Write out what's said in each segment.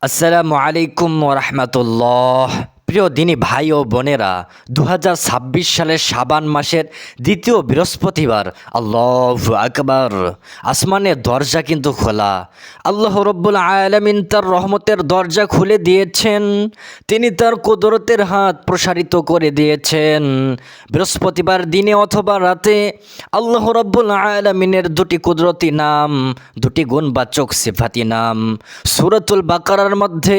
আসসালামু আলাইকুম ওরহমতুল্লাহ। প্রিয় দিনী ভাই ও বোনেরা, 2026 সালের শাবান মাসের দ্বিতীয় বৃহস্পতিবার। আল্লাহু আকবার। আসমানের দরজা কিন্তু খোলা। আল্লাহ রব্বুল আলামিন তার রহমতের দরজা খুলে দিয়েছেন। তিনি তার কুদরতের হাত প্রসারিত করে দিয়েছেন। বৃহস্পতিবার দিনে অথবা রাতে আল্লাহ রব্বুল আলামিনের দুটি কুদরতি নাম, দুটি গুণবাচক সিফাতি নাম সূরাতুল বাকারার মধ্যে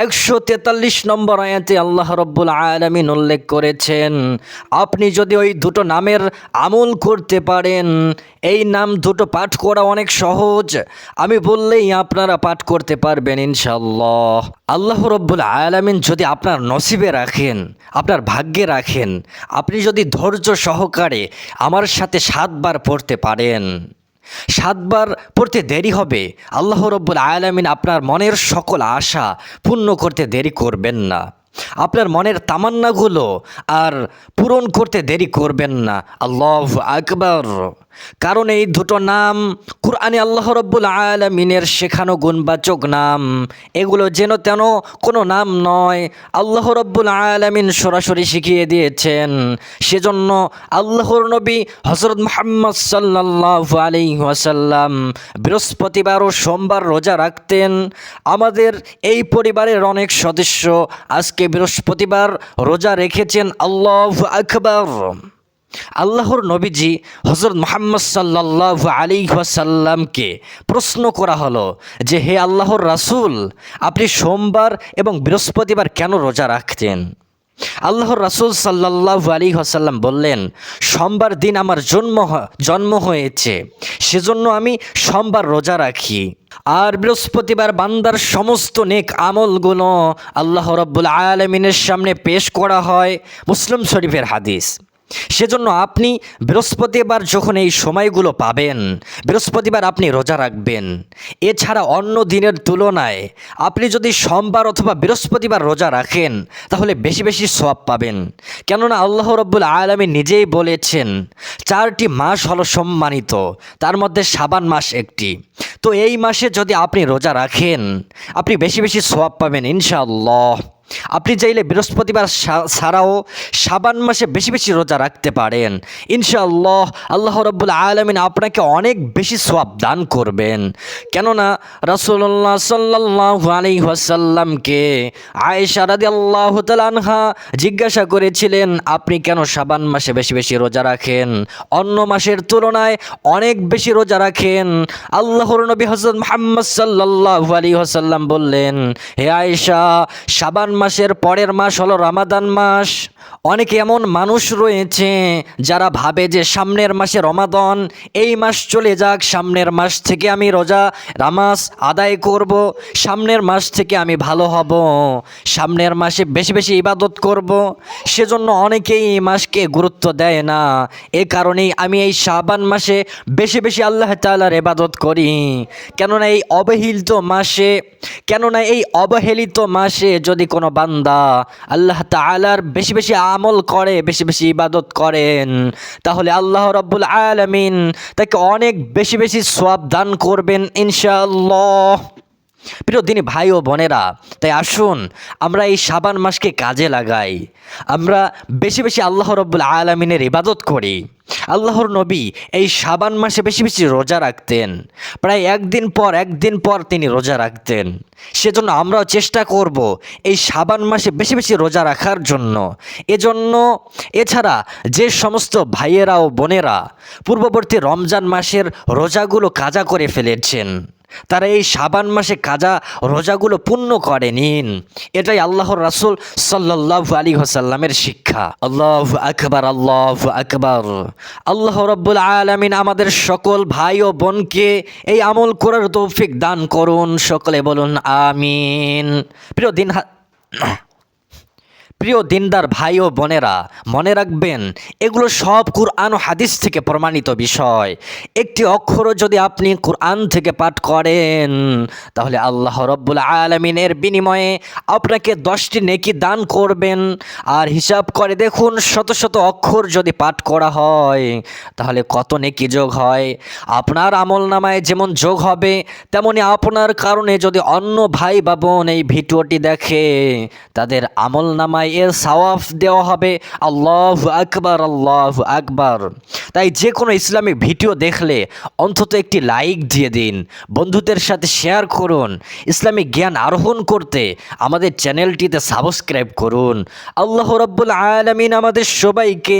143 নম্বর আয়াতে আল্লাহ রব্বুল আলামিন উল্লেখ করেছেন, আপনি যদি ওই দুটো নামের আমল করতে পারেন, এই নাম দুটো পাঠ করা অনেক সহজ, আমি বললেই আপনারা পাঠ করতে পারবেন ইনশাআল্লাহ। আল্লাহ রব্বুল আলামিন যদি আপনার নসিবে রাখেন, আপনার ভাগ্যে রাখেন, আপনি যদি ধৈর্য সহকারে আমার সাথে 7 বার পড়তে পারেন, 7 বার পড়তে দেরি হবে, আল্লাহ রব্বুল আলামিন আপনার মনের সকল আশা পূর্ণ করতে দেরি করবেন না। আপনার মনের তামান্নাগুলো আর পূরণ করতে দেরি করবেন না। আল্লাহু আকবার। কারণ এই দুটো নাম কুরআনে আল্লাহ রব্বুল আলামিনের শেখানো গুণবাচক নাম। এগুলো যেন তেন কোনো নাম নয়, আল্লাহ রব্বুল আলামিন সরাসরি শিখিয়ে দিয়েছেন। সেজন্য আল্লাহর নবী হযরত মুহাম্মদ সাল্লাল্লাহু আলাইহি ওয়াসাল্লাম বৃহস্পতিবার ও সোমবার রোজা রাখতেন। আমাদের এই পরিবারের অনেক সদস্য আজকে বৃহস্পতিবার রোজা রেখেছেন। আল্লাহু আকবার। আল্লাহর নবীজি হযরত মুহাম্মদ সাল্লাল্লাহু আলাইহি ওয়াসাল্লামকে প্রশ্ন করা হলো যে, হে আল্লাহর রাসূল, আপনি সোমবার এবং বৃহস্পতিবার কেন রোজা রাখতেন? আল্লাহর রাসূল সাল্লাল্লাহু আলাইহি ওয়াসাল্লাম বললেন, সোমবার দিন আমার জন্ম হয়েছে, সেজন্য আমি সোমবার রোজা রাখি। আর বৃহস্পতিবার বান্দার সমস্ত নেক আমলগুলো আল্লাহ রাব্বুল আলামিনের সামনে পেশ করা হয়। মুসলিম শরীফের হাদিস। সেজন্য আপনি বৃহস্পতিবার যখন এই সময়গুলো পাবেন, বৃহস্পতিবার আপনি রোজা রাখবেন। এছাড়া অন্য দিনের তুলনায় আপনি যদি সোমবার অথবা বৃহস্পতিবার রোজা রাখেন, তাহলে বেশি বেশি সওয়াব পাবেন। কেননা আল্লাহ রাব্বুল আলামিন নিজেই বলেছেন, 4টি মাস হলো সম্মানিত, তার মধ্যে শাবান মাস একটি। তো এই মাসে যদি আপনি রোজা রাখেন, আপনি বেশি বেশি সওয়াব পাবেন ইনশাআল্লাহ। আপনি চাইলে বৃহস্পতিবার ছাড়াও শাবান মাসে বেশি বেশি রোজা রাখতে পারেন ইনশাআল্লাহ। আল্লাহ রাব্বুল আলামিন আপনাকে অনেক বেশি সওয়াব দান করবেন। কেননা রাসূলুল্লাহ সাল্লাল্লাহু আলাইহি ওয়াসাল্লামকে আয়েশা রাদিয়াল্লাহু তাআলা আনহা জিজ্ঞাসা করেছিলেন, আপনি কেন শাবান মাসে বেশি বেশি রোজা রাখেন, অন্য মাসের তুলনায় অনেক বেশি রোজা রাখেন? আল্লাহর নবী হযরত মুহাম্মদ সাল্লাল্লাহু আলাইহি ওয়াসাল্লাম বললেন, হে আয়েশা, শাবান মাসের পরের মাস হলো রমাদান মাস। অনেকে এমন মানুষ রয়েছে যারা ভাবে যে সামনের মাসে রমাদান, এই মাস চলে যাক, সামনের মাস থেকে আমি রোজা নামাজ আদায় করব, সামনের মাস থেকে আমি ভালো হব, সামনের মাসে বেশি বেশি ইবাদত করব। সেজন্য অনেকেই এই মাসকে গুরুত্ব দেয় না। এ কারণেই আমি এই শাবান মাসে বেশি বেশি আল্লাহ তাআলার ইবাদত করি। কেননা এই অবহেলিত মাসে যদি কোনো বান্দা আল্লাহ তাআলার বেশি বেশি আমল করে, বেশি বেশি ইবাদত করেন, তাহলে আল্লাহ রাব্বুল আলামিন তাকে অনেক বেশি বেশি সওয়াব দান করবেন ইনশাআল্লাহ। প্রিয় দিনী ভাই ও বোনেরা, তাই আসুন আমরা এই শাবান মাসকে কাজে লাগাই, আমরা বেশি বেশি আল্লাহ রাব্বুল আলামিনের ইবাদত করি। আল্লাহর নবী এই শাবান মাসে বেশি বেশি রোজা রাখতেন, প্রায় একদিন পর তিনি রোজা রাখতেন। সেজন্য আমরাও চেষ্টা করব এই শাবান মাসে বেশি বেশি রোজা রাখার জন্য। এছাড়া যে সমস্ত ভাইয়েরা ও বোনেরা পূর্ববর্তী রমজান মাসের রোজাগুলো কাজা করে ফেলেছেন, তারা এই শাবান মাসে কাজা রোজাগুলো পূর্ণ করে নিন। এটাই আল্লাহর রাসূল সাল্লাল্লাহু আলাইহি ওয়াসাল্লামের শিক্ষা। আল্লাহু আকবার, আল্লাহু আকবার। আল্লাহ রাব্বুল আলামিন আমাদের সকল ভাই ও বোনকে এই আমল করার তৌফিক দান করুন। সকলে বলুন আমিন। প্রিয় দিনদার ভাই ও বোনেরা, মনে রাখবেন এগুলো সব কুরআন ও হাদিস থেকে প্রমাণিত বিষয়। একটি অক্ষরও যদি আপনি কুরআন থেকে পাঠ করেন তাহলে আল্লাহ রব্বুল আলামিনের বিনিময়ে আপনাকে 10টি নেকি দান করবেন। আর হিসাব করে দেখুন, শত শত অক্ষর যদি পাঠ করা হয় তাহলে কত নেকি যোগ হয়। আপনার আমল নামায় যেমন যোগ হবে, তেমনি আপনার কারণে যদি অন্য ভাই বা বোন এই ভিডিওটি দেখে তাদের আমল নামায় এর সওয়াব দেওয়া হবে। আল্লাহু আকবার, আল্লাহু আকবার। তাই যে কোনো ইসলামিক ভিডিও দেখলে অন্তত একটি লাইক দিয়ে দিন, বন্ধুদের সাথে শেয়ার করুন। ইসলামিক জ্ঞান আরোহণ করতে আমাদের চ্যানেলটিতে সাবস্ক্রাইব করুন। আল্লাহ রাব্বুল আলামিন আমাদের সবাইকে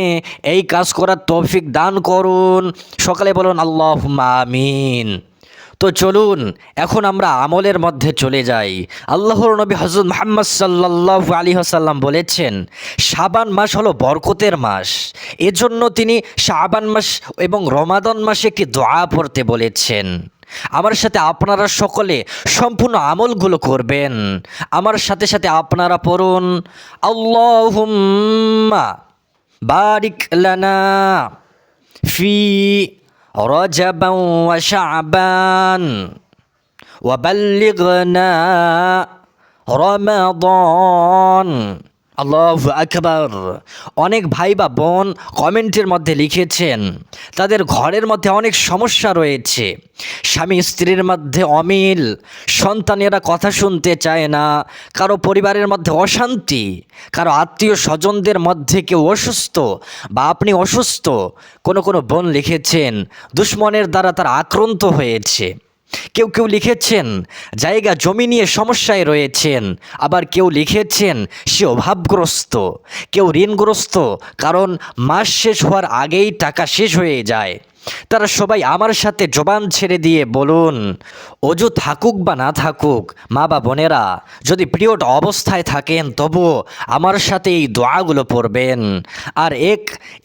এই কাজ করার তৌফিক দান করুন। সকালে বলুন আল্লাহুম্মা আমিন। তো চলুন এখন আমরা আমলের মধ্যে চলে যাই। আল্লাহর নবী হযরত মুহাম্মদ সাল্লাল্লাহু আলাইহি ওয়াসাল্লাম বলেছেন, শাবান মাস হলো বরকতের মাস। এজন্য তিনি শাবান মাস এবং রমাদান মাসে একটি দোয়া পড়তে বলেছেন। আমার সাথে আপনারা সকলে সম্পূর্ণ আমলগুলো করবেন। আমার সাথে সাথে আপনারা পড়ুন, আল্লাহুম্মা বারিক লানা ফি রজবান ওয়া শাবান ওয়া বাল্লিগনা রমাদান। আল্লাহু আকবার। অনেক ভাই বা বোন কমেন্টের মধ্যে লিখেছেন তাদের ঘরের মধ্যে অনেক সমস্যা রয়েছে, স্বামী স্ত্রীর মধ্যে অমিল, সন্তানেরা কথা শুনতে চায় না, কারো পরিবারের মধ্যে অশান্তি, কারো আত্মীয় স্বজনদের মধ্যে কেউ অসুস্থ বা আপনি অসুস্থ। কোনো বোন লিখেছেন দুশ্মনের দ্বারা তার আক্রান্ত হয়েছে। কেউ কেউ লিখেছেন জায়গা জমি নিয়ে সমস্যায় রয়েছেন। আবার কেউ লিখেছেন সে অভাবগ্রস্ত, কেউ ঋণগ্রস্ত, কারণ মাস শেষ হওয়ার আগেই টাকা শেষ হয়ে যায়। তারা সবাই আমার সাথে জবান ছেড়ে দিয়ে বলুন, অজু থাকুক বা না থাকুক, মা বা বোনেরা যদি পিরিয়ড অবস্থায় থাকেন তবুও আমার সাথে এই দোয়াগুলো পড়বেন। আর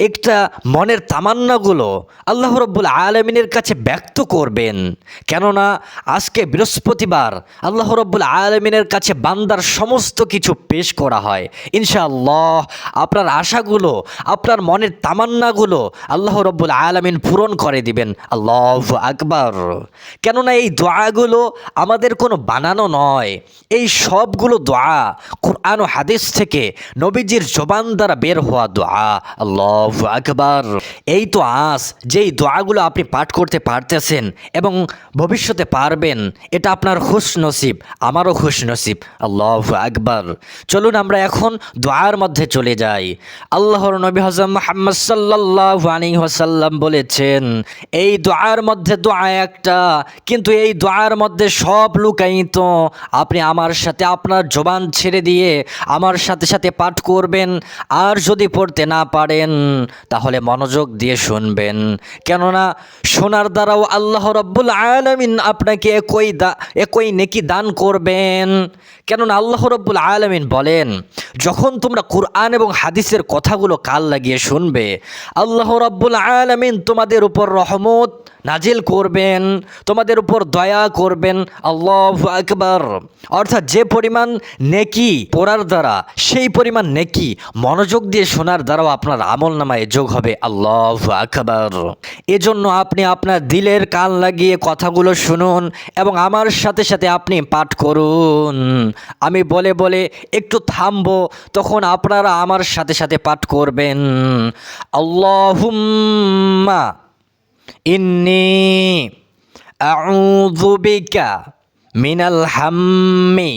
একটা মনের তামান্নাগুলো আল্লাহ রাব্বুল আলামিনের কাছে ব্যক্ত করবেন। কেননা আজকে বৃহস্পতিবার, আল্লাহ রাব্বুল আলামিনের কাছে বান্দার সমস্ত কিছু পেশ করা হয়। ইনশাআল্লাহ আপনার আশাগুলো, আপনার মনের তামান্নাগুলো আল্লাহ রাব্বুল আলামিন পূরণ করে দিবেন। আল্লাহু আকবার। কেননা এই দোয়াগুলো আমাদের কোনো বানানো নয়, এই সবগুলো দোয়া কুরআন ও হাদিস থেকে নবীজির জবান দ্বারা বের হওয়া দোয়া। আল্লাহু আকবার। এই তো আজ যেই দোয়াগুলো আপনি পাঠ করতে পারতেছেন এবং ভবিষ্যতে পারবেন, এটা আপনার খুশনসিব, আমারও খুশনসিব। আল্লাহু আকবার। চলুন আমরা এখন দোয়ার মধ্যে চলে যাই। আল্লাহর নবী হযরত মুহাম্মদ সাল্লাল্লাহু আলাইহি ওয়াসাল্লাম বলেছেন, এই দোয়ার মধ্যে দোয়া একটা, কিন্তু এই দোয়ার মধ্যে সব লুকায়িত। আপনি আমার সাথে আপনার জবান ছেড়ে দিয়ে আমার সাথে সাথে পাঠ করবেন। আর যদি পড়তে না পারেন তাহলে মনোযোগ দিয়ে শুনবেন, কেননা শোনার দ্বারাও আল্লাহ রাব্বুল আলামিন আপনাকে একই নেকি দান করবেন। কেননা আল্লাহ রাব্বুল আলামিন বলেন, যখন তোমরা কুরআন এবং হাদিসের কথাগুলো কাল লাগিয়ে শুনবে, আল্লাহ রাব্বুল আলামিন তোমাদের উপর রহমত নাজিল করবেন, তোমাদের উপর দয়া করবেন। আল্লাহু আকবার। অর্থাৎ যে পরিমাণ নেকি পড়ার দ্বারা, সেই পরিমাণ নেকি মনোযোগ দিয়ে শোনার দ্বারাও আপনার আমল নামায় যোগ হবে। আল্লাহু আকবার। এজন্য আপনি আপনার দিলের কান লাগিয়ে কথাগুলো শুনুন এবং আমার সাথে সাথে আপনি পাঠ করুন। আমি বলে বলে একটু থামবো, তখন আপনারা আমার সাথে সাথে পাঠ করবেন। আল্লাহুম্মা ইন্নী আউযু বিকা মিনাল হাম্মি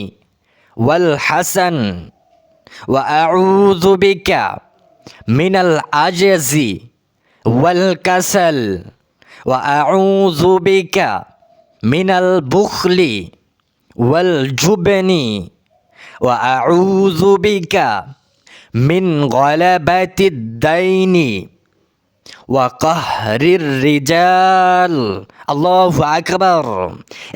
ওয়াল হাসান ওয়া আউযু বিকা মিনাল আজজি ওয়াল কাসাল ওয়া আউযু বিকা মিনাল বুখলি ওয়াল জুবনি ওয়া আউযু বিকা মিন গলাবাতিদ দাইনি ওয়া কাহরির রিজাল। আল্লাহু আকবার।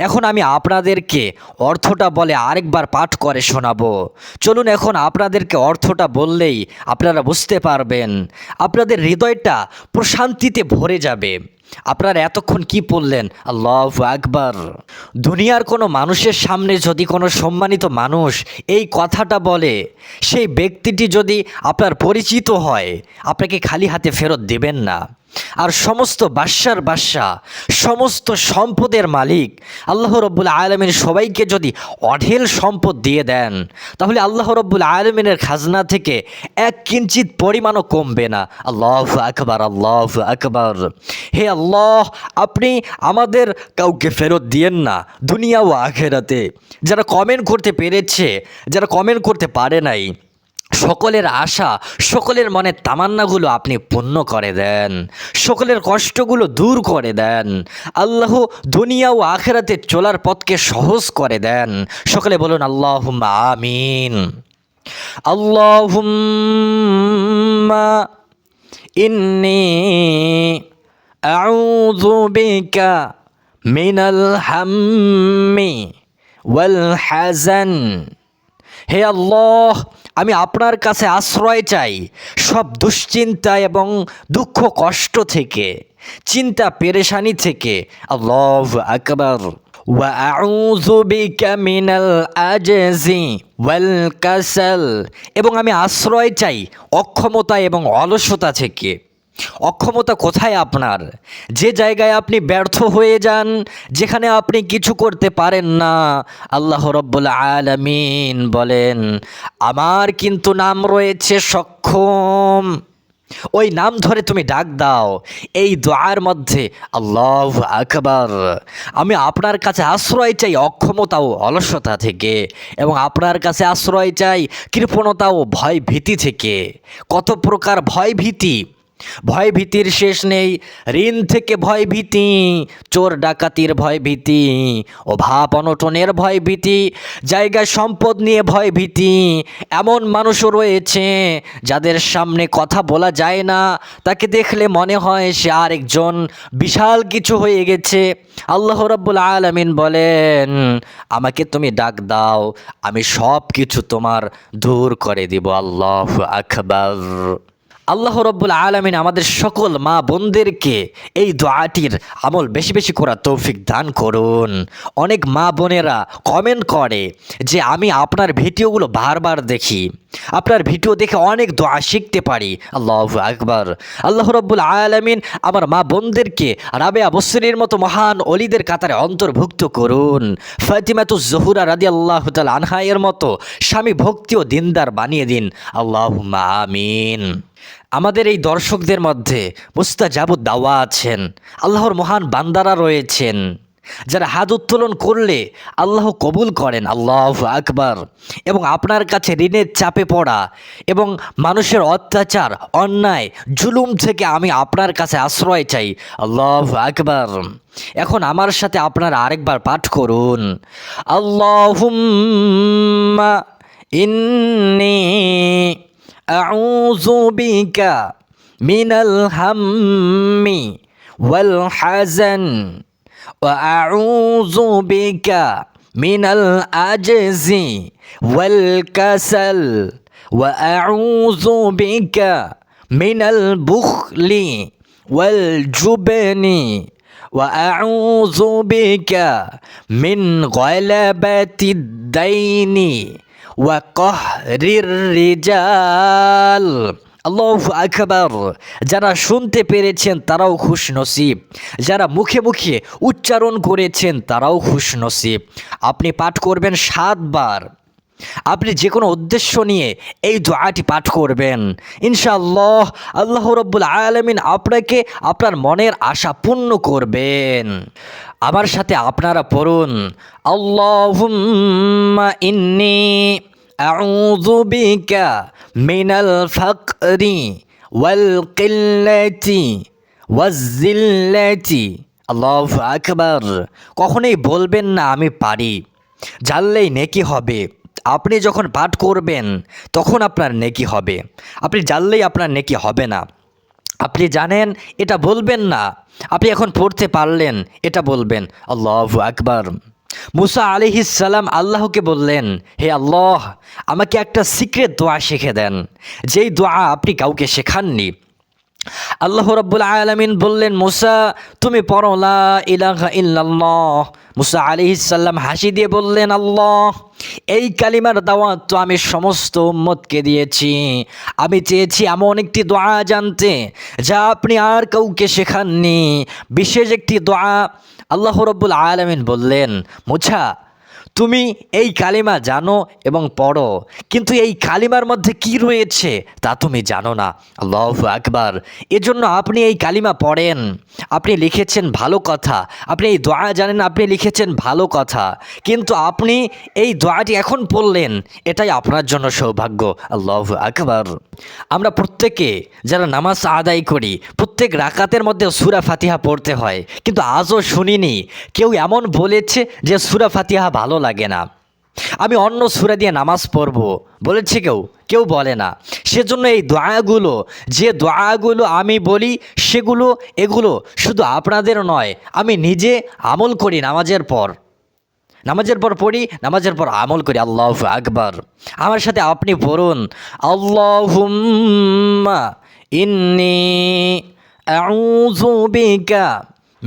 এখন আমি আপনাদেরকে অর্থটা বলে আরেকবার পাঠ করে শোনাবো। চলুন এখন আপনাদেরকে অর্থটা বললেই আপনারা বুঝতে পারবেন, আপনাদের হৃদয়টা প্রশান্তিতে ভরে যাবে। আপনারা এতক্ষণ কি পড়লেন? আল্লাহু আকবার। দুনিয়ার কোনো মানুষের সামনে যদি কোনো সম্মানিত মানুষ এই কথাটা বলে, সেই ব্যক্তিটি যদি আপনার পরিচিত হয়, আপনাকে খালি হাতে ফেরত দেবেন না। আর সমস্ত বাদশার বাদশা, সমস্ত সম্পদের মালিক আল্লাহ রব্বুল আলমিন সবাইকে যদি অঢেল সম্পদ দিয়ে দেন, তাহলে আল্লাহ রব্বুল আলমিনের খাজনা থেকে এক কিঞ্চিত পরিমাণও কমবে না। আল্লাহু আকবার, আল্লাহু আকবার। হে আল্লাহ, আপনি আমাদের কাউকে ফেরত দিয়েন না দুনিয়া ও আখেরাতে। যারা কমেন্ট করতে পেরেছে, যারা কমেন্ট করতে পারে নাই, সকলের আশা, সকলের মনের তামান্নাগুলো আপনি পূর্ণ করে দেন, সকলের কষ্টগুলো দূর করে দেন। আল্লাহ দুনিয়া ও আখেরাতে চলার পথকে সহজ করে দেন। সকলে বলুন আল্লাহুম্মা আমিন। আল্লাহুম্মা ইন্নী আউযু বিকা মিনাল হাম্মি ওয়াল হাজান। হে আল্লাহ, আমি আপনার কাছে আশ্রয় চাই সব দুশ্চিন্তা এবং দুঃখ কষ্ট থেকে, চিন্তা পেরেশানি থেকে। আল্লাহু আকবার। ওয়া আউযু বিকা মিনাল আজজি ওয়াল কাসাল। এবং আমি আশ্রয় চাই অক্ষমতা এবং অলসতা থেকে। অক্ষমতা কোথায় আপনার? যে জায়গায় আপনি ব্যর্থ হয়ে যান, যেখানে আপনি কিছু করতে পারেন না, আল্লাহ রব্বুল আলামিন বলেন, আমার কিন্তু নাম রয়েছে সক্ষম। ওই নাম ধরে তুমি ডাক দাও। এই দোয়ার মধ্যে আল্লাহু আকবার। আমি আপনার কাছে আশ্রয় চাই অক্ষমতা ও অলসতা থেকে, এবং আপনার কাছে আশ্রয় চাই কৃপণতা ও ভয় ভীতি থেকে। কত প্রকার ভয় ভীতি, ভয় ভীতির শেষ নেই। ঋণ থেকে ভয় ভীতি, চোর ডাকাতির ভয় ভীতি, অভাব অনটনের ভয় ভীতি, জায়গায় সম্পদ নিয়ে ভয় ভীতি। এমন মানুষও রয়েছে যাদের সামনে কথা বলা যায় না, তাকে দেখলে মনে হয় সে আরেকজন, বিশাল কিছু হয়ে গেছে। আল্লাহ রাব্বুল আলামিন বলেন, আমাকে তুমি ডাক দাও, আমি সব কিছু তোমার দূর করে দিব। আল্লাহু আকবার। আল্লাহ রব্বুল আলামিন আমাদের সকল মা বোনদেরকে এই দোয়াটির আমল বেশি বেশি করার তৌফিক দান করুন। অনেক মা বোনেরা কমেন্ট করে যে আমি আপনার ভিডিওগুলো বারবার দেখি, আপনার ভিডিও দেখে অনেক দোয়া শিখতে পারি। আল্লাহু আকবার। আল্লাহ রব্বুল আলামিন আমার মা বোনদেরকে রাবেয়া বসরির মতো মহান অলিদের কাতারে অন্তর্ভুক্ত করুন। ফাতিমাতুজ জোহরা রাদিয়াল্লাহু তাআলা আনহা এর মতো স্বামী ভক্তি ও দিনদার বানিয়ে দিন। আল্লাহুম্মা আমিন। আমাদের এই দর্শকদের মধ্যে মুস্তাজাবুদ দাওয়া আছেন, আল্লাহর মহান বান্দারা রয়েছেন, যারা হাত উত্তোলন করলে আল্লাহ কবুল করেন। আল্লাহু আকবার। এবং আপনার কাছে ঋণের চাপে পড়া এবং মানুষের অত্যাচার, অন্যায়, জুলুম থেকে আমি আপনার কাছে আশ্রয় চাই। আল্লাহু আকবার। এখন আমার সাথে আপনারা আরেকবার পাঠ করুন, আল্লাহুম্মা ইন্নী আউযু বিকা মিনাল হাম্মি ওয়াল হাজান ওয়া আউযু বিকা মিনাল আজজি ওয়াল কাসাল ওয়া আউযু বিকা মিনাল বুখলি ওয়াল জুবনি ওয়া আউযু বিকা মিন গলাবাতিদ দাইনি ওয়া কাহরির রিজাল। আল্লাহু আকবার। যারা শুনতে পেরেছেন তারাও খুশনসিব, যারা মুখে মুখে উচ্চারণ করেছেন তারাও খুশনসিব। আপনি পাঠ করবেন 7 বার। আপনি যে কোনো উদ্দেশ্য নিয়ে এই দোয়াটি পাঠ করবেন, ইনশাআল্লাহ আল্লাহ রাব্বুল আলামিন আপনাকে আপনার মনের আশা পূর্ণ করবেন। আমার সাথে আপনারা পড়ুন, আল্লাহুম্মা ইন্নী আউযু বিকা মিনাল ফাকরি ওয়াল কিল্লাতি ওয়াজ জিল্লাতি। আল্লাহু আকবার। কখনোই বলবেন না আমি পারি, জানলেই নেকি হবে। আপনি যখন পাঠ করবেন তখন আপনার নেকি হবে, আপনি জানলেই আপনার নেকি হবে না। আপনি জানেন এটা বলবেন না, আপনি এখন পড়তে পারলেন এটা বলবেন। আল্লাহু আকবার। মুসা আলাইহিস সালাম আল্লাহকে বললেন, হে আল্লাহ, আমাকে একটা সিক্রেট দোয়া শিখে দেন, যেই দোয়া আপনি কাউকে শেখাননি। আল্লাহ রাব্বুল আলামিন বললেন, মুসা তুমি পড়ো লা ইলাহা ইল্লাল্লাহ। মুসা আলাইহিস সালাম হাসি দিয়ে বললেন, আল্লাহ, এই কালিমার দাওয়াত তো আমি সমস্ত উম্মতকে দিয়েছি। আমি চেয়েছি এমন একটি দোয়া জানতে যা আপনি আর কাউকে শেখাননি, বিশেষ একটি দোয়া। আল্লাহ রাব্বুল আলামিন বললেন, মুসা তুমি এই কালিমা জানো এবং পড়ো, কিন্তু এই কালিমার মধ্যে কি রয়েছে তা তুমি জানো না। আল্লাহু আকবার। এজন্য আপনি এই কালিমা পড়েন। আপনি লিখেছেন ভালো কথা, আপনি এই দোয়া জানেন, আপনি লিখেছেন ভালো কথা, কিন্তু আপনি এই দোয়াটি এখন পড়লেন, এটাই আপনার জন্য সৌভাগ্য। আল্লাহু আকবার। আমরা প্রত্যেকে যারা নামাজ আদায় করি, প্রত্যেক রাকাতের মধ্যে সূরা ফাতিহা পড়তে হয়, কিন্তু আজও শুনিনি কেউ এমন বলেছে যে সূরা ফাতিহা ভালো লাগে না, আমি অন্য সূরা দিয়ে নামাজ পড়ব, বলেছে কেউ? কেউ বলে না। সেজন্য এই দোয়াগুলো, যে দোয়াগুলো আমি বলি এগুলো শুধু আপনাদের নয়, আমি নিজে আমল করি নামাজের পর পড়ি, নামাজের পর আমল করি। আল্লাহু আকবার। আমার সাথে আপনি পড়ুন, আল্লাহুম্মা ইন্নী আউযু বিকা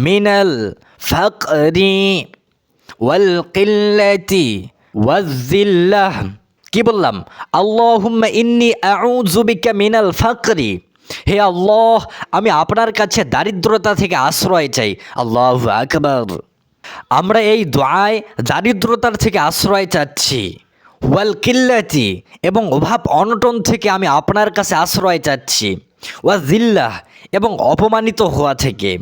মিনাল ফাকরি ওয়াল কিল্লাতি ওয়ায-যিল্লাহ। কি বললাম? আল্লাহুম্মা ইন্নী আউযু বিকা মিনাল ফাকরি। হে আল্লাহ, আমি আপনার কাছে দারিদ্রতা থেকে আশ্রয় চাই। আল্লাহু আকবার। আমরা এই দোয়ায় দারিদ্রতার থেকে আশ্রয় চাচ্ছি, ওয়াল কিল্লাতি, এবং অভাব অনটন থেকে আমি আপনার কাছে আশ্রয় চাচ্ছি, ওয়ায-যিল্লাহ, এবং অপমানিত হওয়া থেকে।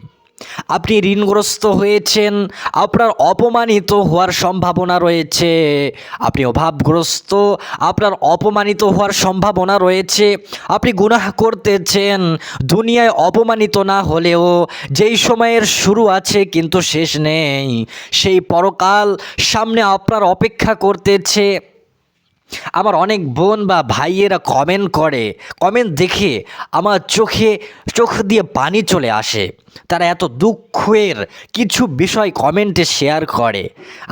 আপনি ঋণগ্রস্ত হয়েছেন, আপনার অপমানিত হওয়ার সম্ভাবনা রয়েছে। আপনি অভাবগ্রস্ত, আপনার অপমানিত হওয়ার সম্ভাবনা রয়েছে। আপনি গুনাহ করতেছেন, দুনিয়ায় অপমানিত না হলেও যেই সময়ের শুরু আছে কিন্তু শেষ নেই, সেই পরকাল সামনে আপনার অপেক্ষা করতেছে। আমার অনেক বোন বা ভাইয়েরা কমেন্ট করে, কমেন্ট দেখে আমার চোখ দিয়ে পানি চলে আসে। তারা এত দুঃখের কিছু বিষয় কমেন্টে শেয়ার করে।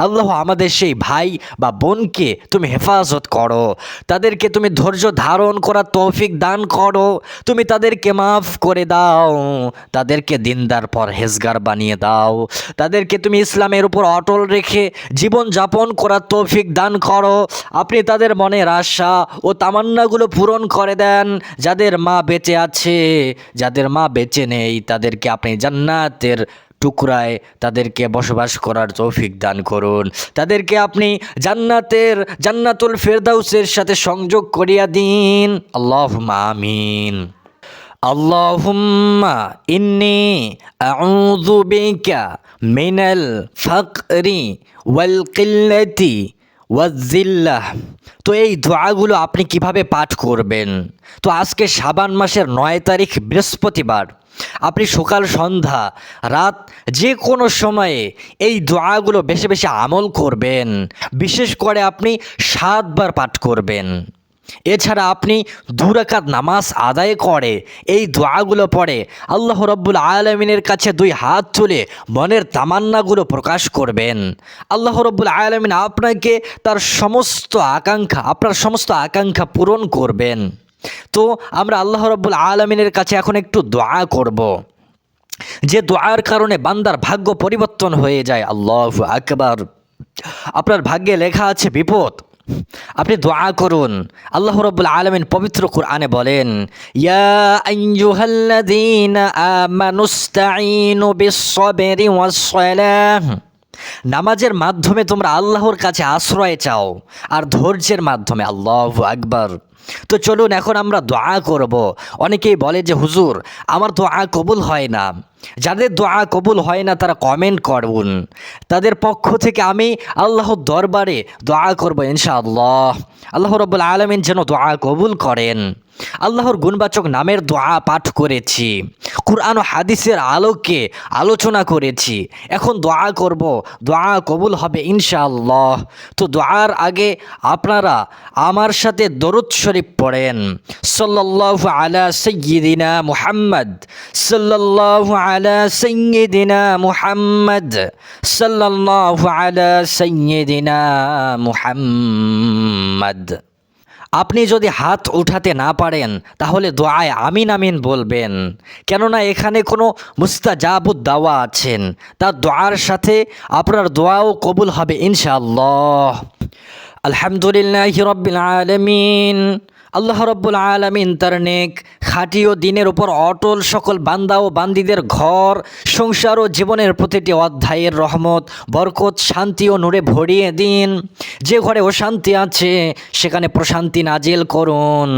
আল্লাহ আমাদের সেই ভাই বা বোনকে তুমি হেফাজত করো, তাদেরকে তুমি ধৈর্য ধারণ করার তৌফিক দান করো, তুমি তাদেরকে মাফ করে দাও, তাদেরকে দিনদার পরহেজগার বানিয়ে দাও, তাদেরকে তুমি ইসলামের উপর অটল রেখে জীবন যাপন করার তৌফিক দান করো। আপনি তাদের মনের আশা ও তামান্নাগুলো পূরণ করে দেন। যাদের মা বেঁচে আছে, যাদের মা বেঁচে নেই, তাদেরকে আপনি জান্নাতের টুকরায় তাদেরকে বসবাস করার তৌফিক দান করুন। তাদেরকে আপনি জান্নাতুল ফেরদাউসের সাথে সংযোগ করিয়া দিন। আল্লাহুম্মা আমিন। আল্লাহুম্মা ইন্নী আউযু বিকা মিনাল ফাকরি ওয়াল কিল্লাতি ওয়ায-যিল্লাহ। তো এই দোয়াগুলো আপনি কিভাবে পাঠ করবেন? তো আজকে শাবান মাসের 9 তারিখ বৃহস্পতিবার, আপনি সকাল সন্ধ্যা রাত যে কোনো সময়ে এই দোয়াগুলো বেশি বেশি আমল করবেন। বিশেষ করে আপনি 7 বার পাঠ করবেন। এছাড়া আপনি 2 রাকাত নামাজ আদায় করে এই দোয়াগুলো পড়ে আল্লাহ রাব্বুল আলামিনের কাছে 2 হাত তুলে মনের তামান্নাগুলো প্রকাশ করবেন। আল্লাহ রাব্বুল আলামিন আপনাকে আপনার সমস্ত আকাঙ্ক্ষা পূরণ করবেন। তো আমরা আল্লাহ রাব্বুল আলামিনের কাছে এখন একটু দোয়া করব, যে দোয়ার কারণে বান্দার ভাগ্য পরিবর্তন হয়ে যায়। আল্লাহু আকবার। আপনার ভাগ্যে লেখা আছে বিপদ, আপনি দোয়া করুন। আল্লাহ রাব্বুল আলামিন পবিত্র কুরআনে বলেন, ইয়া আইয়ুহাল্লাযীনা আমানুস্তাঈনু বিস-সাবরি ওয়াস-সালাহ। নামাজের মাধ্যমে তোমরা আল্লাহর কাছে আশ্রয় চাও, আর ধৈর্যের মাধ্যমে। আল্লাহু আকবার। তো চলুন এখন আমরা দোয়া করব। অনেকেই বলে যে হুজুর আমার দোয়া কবুল হয় না। যাদের দোয়া কবুল হয় না তারা কমেন্ট করুন, তাদের পক্ষ থেকে আমি আল্লাহর দরবারে দোয়া করব ইনশাআল্লাহ। আল্লাহ রাব্বুল আলামিন যেন দোয়া কবুল করেন। আল্লাহর গুণবাচক নামের দোয়া পাঠ করেছি, কুরআন ও হাদিসের আলোকে আলোচনা করেছি, এখন দোয়া করব, দোয়া কবুল হবে ইনশাআল্লাহ। তো দোয়ার আগে আপনারা আমার সাথে দরুদ শরীফ পড়েন। সাল্লাল্লাহু আলা সাইয়্যিদিনা মুহাম্মদ, সাল্লাল্লাহু আলা সাইয়্যিদিনা মুহাম্মদ, সাল্লাল্লাহু আলা সাইয়্যিদিনা মুহাম্মদ। আপনি যদি হাত উঠাতে না পারেন তাহলে দোয়ায় আমিন আমিন বলবেন, কেননা এখানে কোনো মুস্তাজাবুদ দাওয়া আছেন, তার দোয়ার সাথে আপনার দোয়াও কবুল হবে ইনশাআল্লাহ। আলহামদুলিল্লাহি রাব্বিল আলামিন। আল্লাহ রাব্বুল আলামিন তার নেক খাঁটি ও দিনের উপর অটল সকল বান্দা ও বান্দীদের ঘর সংসার ও জীবনের প্রতিটি অধ্যায়ের রহমত বরকত শান্তি ও নূরে ভরিয়ে দিন। যে ঘরে অশান্তি আছে সেখানে প্রশান্তি নাজিল করুন,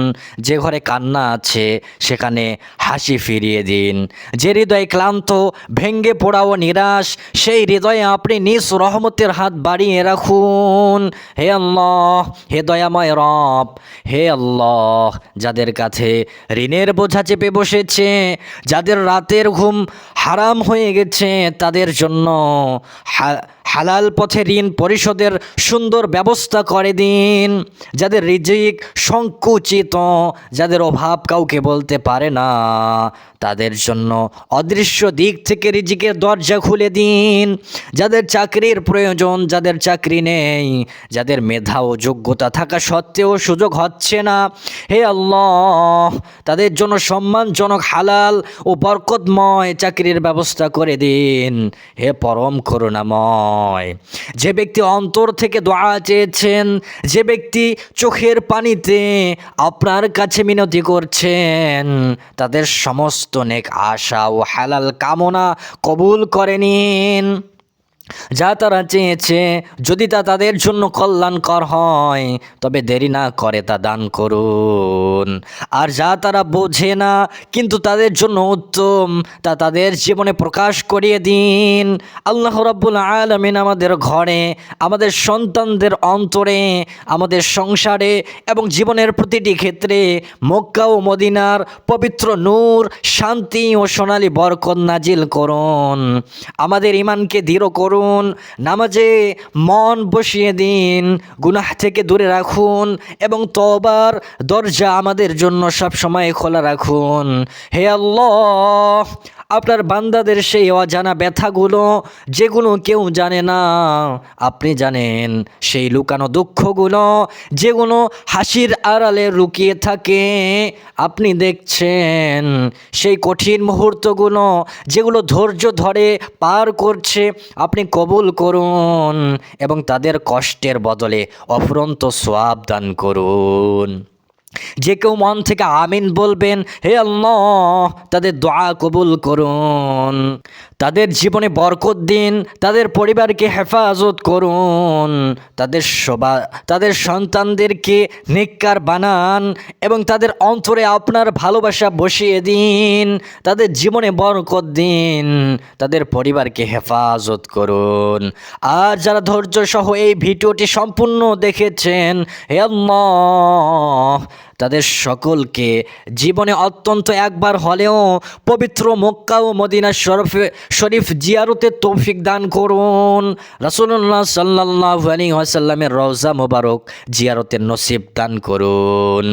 যে ঘরে কান্না আছে সেখানে হাসি ফিরিয়ে দিন। যে হৃদয় ক্লান্ত ভেঙ্গে পড়া ও নিরাশ সেই হৃদয়ে আপনি নিজ রহমতের হাত বাড়িয়ে রাখুন। হে আল্লাহ, হে দয়াময় রব, হে আল্লাহ, যাদের কাছে ঋণের বোঝা চেপে বসেছে, যাদের রাতের ঘুম হারাম হয়ে গেছে, তাদের জন্য হালাল পথে ঋণ পরিশোধের সুন্দর ব্যবস্থা করে দিন। যাদের রিজিক সংকুচিত, যাদের অভাব কাউকে বলতে পারে না, তাদের জন্য অদৃশ্য দিক থেকে রিজিকের দরজা খুলে দিন। যাদের চাকরির প্রয়োজন, যাদের চাকরি নেই, যাদের মেধা ও যোগ্যতা থাকা সত্ত্বেও সুযোগ হচ্ছে না, হে আল্লাহ, তাদের জন্য সম্মানজনক হালাল ও বরকতময় চাকরির ব্যবস্থা করে দিন। হে পরম করুণাময়, যে ব্যক্তি অন্তর থেকে দোয়া চেয়েছেন, যে ব্যক্তি চোখের পানিতে আপনার কাছে মিনতি করছেন, তাদের সমস্ত নেক আশা ও হালাল কামনা কবুল করে নিন। যা তারা চেয়েছে যদি তা তাদের জন্য কল্যাণকর হয় তবে দেরি না করে তা দান করুন। আর যা তারা বোঝে না কিন্তু তাদের জন্য উত্তম তা তাদের জীবনে প্রকাশ করিয়ে দিন। আল্লাহ রাব্বুল আলামিন আমাদের ঘরে, আমাদের সন্তানদের অন্তরে, আমাদের সংসারে এবং জীবনের প্রতিটি ক্ষেত্রে মক্কা ও মদিনার পবিত্র নূর, শান্তি ও সোনালী বরকত নাজিল করুন। আমাদের ঈমানকে দৃঢ় করুন, নামাজে মন বসিয়ে দিন, গুনাহ থেকে দূরে রাখুন এবং তওবার দরজা আমাদের জন্য সব সময় খোলা রাখুন। হে আল্লাহ, আপনার বান্দাদের সেই অজানা ব্যথাগুলো যেগুলো কেউ জানে না, আপনি জানেন। সেই লুকানো দুঃখগুলো যেগুলো হাসির আড়ালে লুকিয়ে থাকে, আপনি দেখছেন। সেই কঠিন মুহূর্তগুলো যেগুলো ধৈর্য ধরে পার করছে, আপনি কবুল করুন এবং তাদের কষ্টের বদলে অফুরন্ত সওয়াব দান করুন। যে কেউ মন থেকে আমিন বলবেন, হে আল্লাহ, তাদের দোয়া কবুল করুন, তাদের জীবনে বরকত দিন, তাদের পরিবারকে হেফাজত করুন, তাদের সন্তানদেরকে নেককার বানান এবং তাদের অন্তরে আপনার ভালোবাসা বসিয়ে দিন, তাদের জীবনে বরকত দিন, তাদের পরিবারকে হেফাজত করুন। আর যারা ধৈর্য সহ এই ভিডিওটি সম্পূর্ণ দেখেছেন, হে আল্লাহ, তাদের সকলকে জীবনে অত্যন্ত একবার হলেও পবিত্র মক্কা ও মদিনা শরীফ জিয়ারতের তৌফিক দান করুন। রাসূলুল্লাহ সাল্লাল্লাহু আলাইহি ওয়াসাল্লামের রওজা মোবারক জিয়ারতের নসিব দান করুন।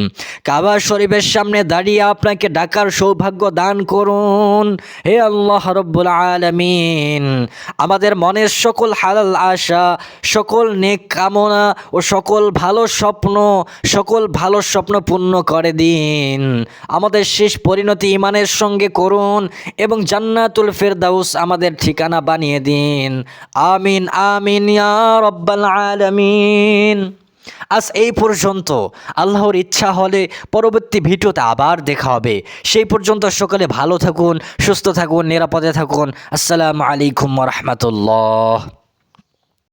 কাবা শরীফের সামনে দাঁড়িয়ে আপনাকে ডাকার সৌভাগ্য দান করুন। হে আল্লাহ রাব্বুল আলামিন, আমাদের মনের সকল হালাল আশা, সকল নেক কামনা ও সকল ভালো স্বপ্ন পূর্ণ করে দিন। আমাদের শেষ পরিণতি ঈমানের সঙ্গে করুন এবং জান্নাতুল ফেরদাউস আমাদের ঠিকানা বানিয়ে দিন। আমিন আমিন ইয়া রাব্বাল আলামিন। আজ এই পর্যন্ত। আল্লাহর ইচ্ছা হলে পরবর্তী ভিডিওতে আবার দেখা হবে। সেই পর্যন্ত সকলে ভালো থাকুন, সুস্থ থাকুন, নিরাপদে থাকুন। আসসালামু আলাইকুম ওয়া রাহমাতুল্লাহ।